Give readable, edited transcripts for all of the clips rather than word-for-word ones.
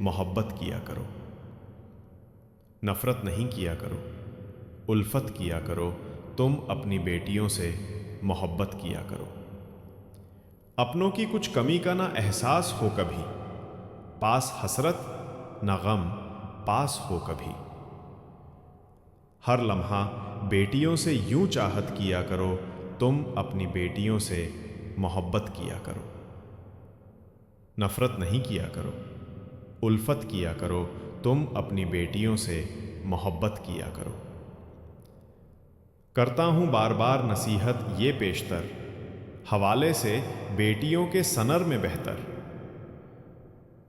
मोहब्बत किया करो। नफ़रत नहीं किया करो, उल्फत किया करो। तुम अपनी बेटियों से मोहब्बत किया करो। अपनों की कुछ कमी का ना एहसास हो कभी, पास हसरत न गम पास हो कभी। हर लम्हा बेटियों से यूं चाहत किया करो, तुम अपनी बेटियों से मोहब्बत किया करो। नफ़रत नहीं किया करो, उल्फत किया करो। तुम अपनी बेटियों से मोहब्बत किया करो। करता हूँ बार बार नसीहत ये पेशतर, हवाले से बेटियों के सनर में बेहतर।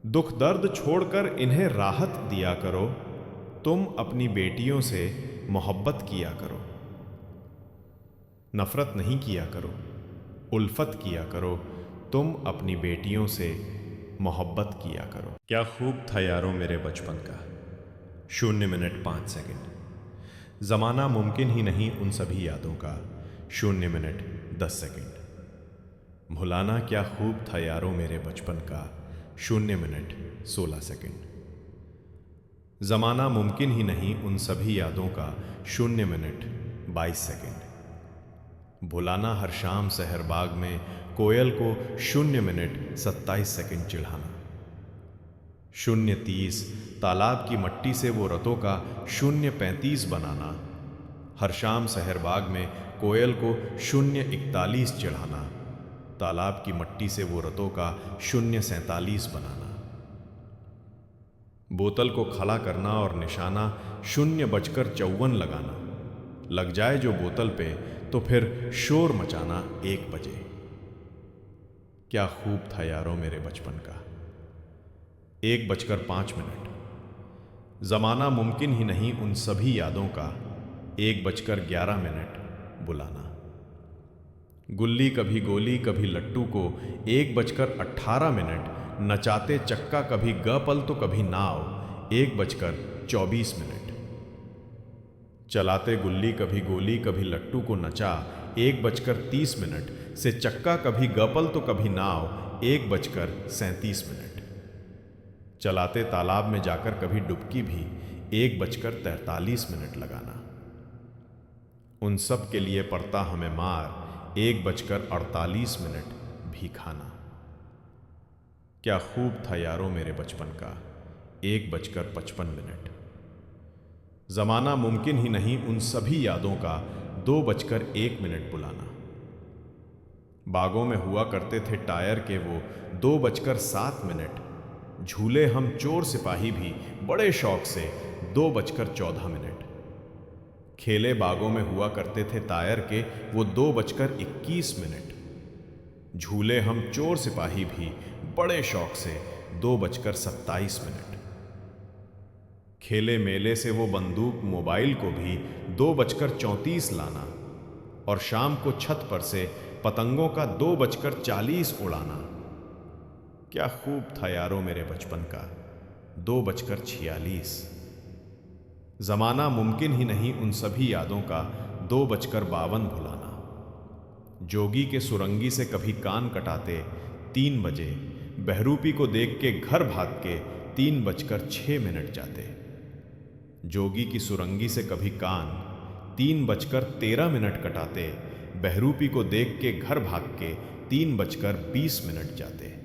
दुख दर्द छोड़कर इन्हें राहत दिया करो, तुम अपनी बेटियों से मोहब्बत किया करो। नफ़रत नहीं किया करो, उल्फत किया करो। तुम अपनी बेटियों से मोहब्बत किया करो। क्या खूब था यारों मेरे बचपन का, 0 मिनट 5 सेकंड। ज़माना मुमकिन ही नहीं उन सभी यादों का, 0 मिनट 10 सेकंड। भुलाना क्या खूब था यारों मेरे बचपन का, 0 मिनट 16 सेकंड। ज़माना मुमकिन ही नहीं उन सभी यादों का, 0 मिनट 22 सेकंड। भुलाना हर शाम सहर बाग में कोयल को, 0 मिनट 27 सेकंड चिढ़ाना। 0:30 तालाब की मट्टी से वो रतों का, 0:35 बनाना। हर शाम सहर बाग में कोयल को, 0:41 चिढ़ाना। तालाब की मट्टी से वो रतों का, 0:47 बनाना। बोतल को खला करना और निशाना, 0:54 लगाना। लग जाए जो बोतल पे तो फिर शोर मचाना 1 बजे। क्या खूब था यारों मेरे बचपन का, 1:05। ज़माना मुमकिन ही नहीं उन सभी यादों का, 1:11 बुलाना। गुल्ली कभी गोली कभी लट्टू को, 1:18। नचाते चक्का कभी गपल तो कभी नाव, 1:24। चलाते गुल्ली कभी गोली कभी लट्टू को नचा, 1:30। से चक्का कभी गपल तो कभी नाव, 1:37। चलाते तालाब में जाकर कभी डुबकी भी, 1:43 लगाना। उन सब के लिए पड़ता हमें मार, 1:48 भी खाना। क्या खूब था यारों मेरे बचपन का, 1:55। ज़माना मुमकिन ही नहीं उन सभी यादों का, 2:01 बुलाना। बागों में हुआ करते थे टायर के वो, 2:07। झूले हम चोर सिपाही भी बड़े शौक से, 2:14। खेले बागों में हुआ करते थे टायर के वो, 2:21। झूले हम चोर सिपाही भी बड़े शौक से, 2:27। खेले मेले से वो बंदूक मोबाइल को भी, 2:34 लाना। और शाम को छत पर से पतंगों का, 2:40 उड़ाना। क्या खूब था यारों मेरे बचपन का, 2:46। ज़माना मुमकिन ही नहीं उन सभी यादों का, 2:52 भुलाना। जोगी के सुरंगी से कभी कान कटाते, 3 बजे। बहरूपी को देख के घर भाग के, 3:06 जाते। जोगी की सुरंगी से कभी कान, 3:13 कटाते। बहरूपी को देख के घर भाग के, 3:20 जाते।